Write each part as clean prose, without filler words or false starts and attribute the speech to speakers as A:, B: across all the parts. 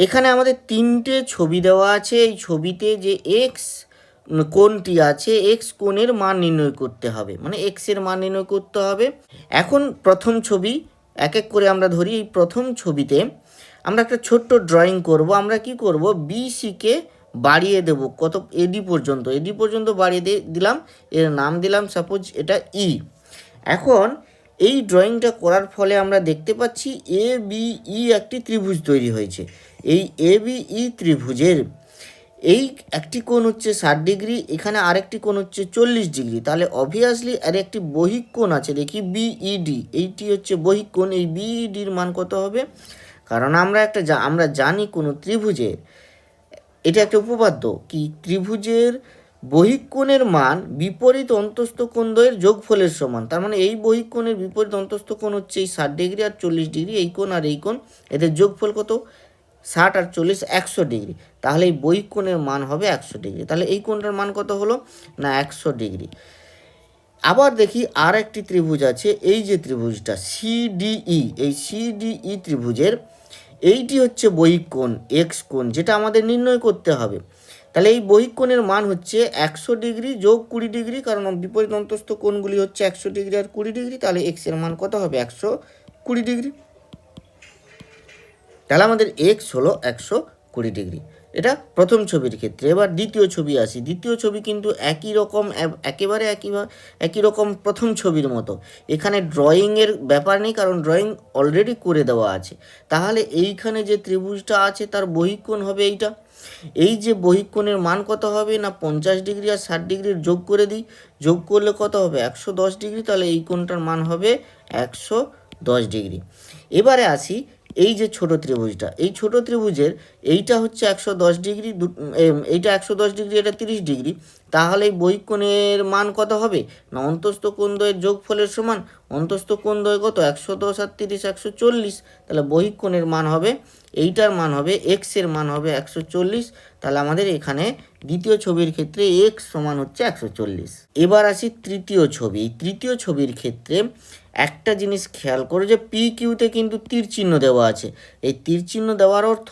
A: এখানে আমাদের তিনটে ছবি দেওয়া আছে। এই ছবিতে যে এক্স কোণটি আছে, এক্স কোণের মান নির্ণয় করতে হবে, মানে এক্সের মান নির্ণয় করতে হবে। এখন প্রথম ছবি এক এক করে আমরা ধরি। এই প্রথম ছবিতে আমরা একটা ছোট্ট ড্রয়িং করব। আমরা কি করব, বিসিকে বাড়িয়ে দেব কত, এডি পর্যন্ত বাড়িয়ে দিলাম, এর নাম দিলাম সাপোজ এটা ই। এখন এই ড্রয়িংটা করার ফলে আমরা দেখতে পাচ্ছি এ বি ই একটি ত্রিভুজ তৈরি হয়েছে। এই এ বি ই ত্রিভুজের এই একটি কোণ হচ্ছে 60 ডিগ্রি, এখানে আরেকটি কোণ হচ্ছে 40 ডিগ্রি। তাহলে অবভিয়াসলি আর একটি বহিক কোণ আছে, দেখি বিইডি, এইটি হচ্ছে বহিক কোণ। এই বিইডির মান কত হবে, কারণ আমরা জানি কোনো ত্রিভুজের, এটা একটা উপপাদ্য কি, ত্রিভুজের বহিক কোণের মান বিপরীত অন্তস্থ কোণদ্বয়ের যোগফলের সমান। তার মানে এই বহিক কোণের বিপরীত অন্তস্থ কোণ হচ্ছে এই 60 ডিগ্রি আর 40 ডিগ্রি, এই কোণ আর এই কোণ, এদের যোগফল কত, 60 আর 40 100 ডিগ্রি। তাহলে এই বহিক কোণের মান হবে 100 ডিগ্রি। তাহলে এই কোণটার মান কত হলো না 100 ডিগ্রি। আবার দেখি আর একটি ত্রিভুজ আছে, এই যে ত্রিভুজটা সিডিই, এই সিডিই ত্রিভুজের এইটি হচ্ছে বহিক কোণ এক্স কোণ, যেটা আমাদের নির্ণয় করতে হবে। তাহলে এই বহিক কোণের মান হচ্ছে 100 ডিগ্রি যোগ 20 ডিগ্রি, কারণ বিপরীত অন্তস্থ কোণগুলি হচ্ছে 100 ডিগ্রি আর 20 ডিগ্রি। তাহলে এক্স এর মান কত হবে 120 ডিগ্রি। তাহলে আমাদের এক্স হলো 120 ডিগ্রি। এটা প্রথম ছবির ক্ষেত্রে। এবার দ্বিতীয় ছবি আসি। দ্বিতীয় ছবি কিন্তু একই রকম, একেবারে একই রকম প্রথম ছবির মতো। এখানে ড্রয়িংয়ের ব্যাপার নেই, কারণ ড্রয়িং অলরেডি করে দেওয়া আছে। তাহলে এইখানে যে ত্রিভুজটা আছে তার বহিক কোণ হবে এইটা। এই যে বহিক কোণের মান কত হবে না 50 ডিগ্রি আর 60 ডিগ্রির যোগ করে দিই, যোগ করলে কত হবে 110 ডিগ্রি। তাহলে এই কোণটার মান হবে 110 ডিগ্রি। এবারে আসি এই যে ছোট ত্রিভুজটা, এই ছোট ত্রিভুজের এইটা হচ্ছে 110 ডিগ্রি, এইটা 110 ডিগ্রি, এটা 30 ডিগ্রি। তাহলে এই বহিক কোণের মান কত হবে না অন্তস্থ কোণদ্বয়ের যোগফলের সমান। অন্তস্থ কোণদ্বয় কত 110 আর 30 140। তাহলে বহিক কোণের মান হবে, এইটার মান হবে, এক্স এর মান হবে 140। তাহলে আমাদের এখানে দ্বিতীয় ছবির ক্ষেত্রে এক্স সমান হচ্ছে 140। এবার আসি তৃতীয় ছবি। এই তৃতীয় ছবির ক্ষেত্রে একটা জিনিস খেয়াল করো যে পি কিউতে কিন্তু তীর চিহ্ন দেওয়া আছে। এই তীর চিহ্ন দেওয়ার অর্থ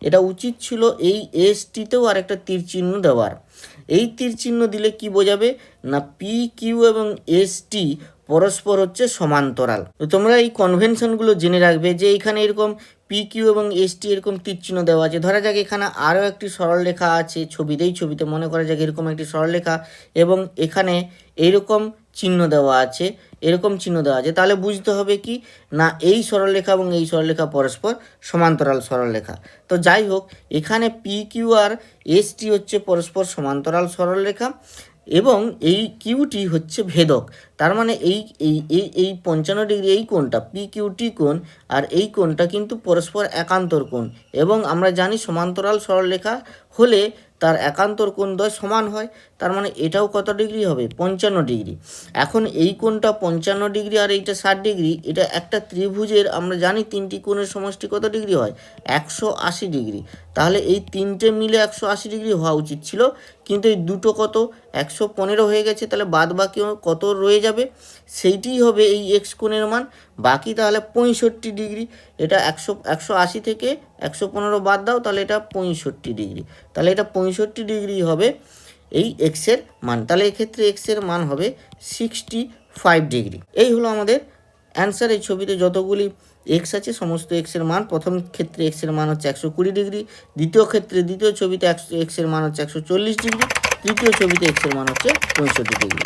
A: এটা উচিত ছিল এই এস টিতেও আর একটা তীর চিহ্ন দেওয়ার। এই তীর চিহ্ন দিলে কি বোঝাবে না পি কিউ এবং এস টি পরস্পর হচ্ছে সমান্তরাল। তো তোমরা এই কনভেনশনগুলো জেনে রাখবে যে এখানে এরকম পি কিউ এবং এস টি এরকম তীর চিহ্ন দেওয়া আছে। ধরা যাক এখানে আরও একটি সরলরেখা আছে ছবিতে মনে করা যাক এরকম একটি সরলরেখা এবং এখানে এইরকম চিহ্ন দেওয়া আছে, এরকম চিহ্ন দেওয়া আছে। তাহলে বুঝতে হবে কি না এই সরলরেখা এবং এই সরলরেখা পরস্পর সমান্তরাল সরলরেখা। তো যাই হোক, এখানে P Q R S T হচ্ছে পরস্পর সমান্তরাল সরলরেখা এবং এই কিউটি হচ্ছে ভেদক। তার মানে এই এই এই এই 55 ডিগ্রি এই কোণটা পি কিউটি কোণ আর এই কোণটা কিন্তু পরস্পর একান্তর কোণ, এবং আমরা জানি সমান্তরাল সরলরেখা হলে তার একান্তর কোণদ্বয় সমান হয়। তার মানে এটাও কত ডিগ্রি হবে 55 ডিগ্রি। এখন এই কোণটা 55 ডিগ্রি আর এইটা 60 ডিগ্রি। এটা একটা ত্রিভুজের আমরা জানি তিনটি কোণের সমষ্টি কত ডিগ্রি হয় 180 ডিগ্রি। তাহলে এই তিনটে মিলে 180 ডিগ্রি হওয়া উচিত ছিল, কিন্তু এই দুটো কত 115 হয়ে গেছে। তাহলে বাদ বাকি কত রয়ে যাবে, সেইটিই হবে এই এক্স কোণের মান। বাকি তাহলে 65 ডিগ্রি। এটা 180 থেকে 115 বাদ দাও, তাহলে এটা 65 ডিগ্রি। তাহলে এটা 65 ডিগ্রি হবে এই এক্সের মান। তাহলে এক্ষেত্রে এক্সের মান হবে 65 ডিগ্রি। এই হলো আমাদের অ্যান্সার। এই ছবিতে যতগুলি এক্স আছে সমস্ত এক্সের মান, প্রথম ক্ষেত্রে এক্সের মান হচ্ছে 120 ডিগ্রি, দ্বিতীয় ছবিতে এক্সের মান হচ্ছে 140 ডিগ্রি, তৃতীয় ছবিতে এক্সের মান হচ্ছে 65 ডিগ্রি।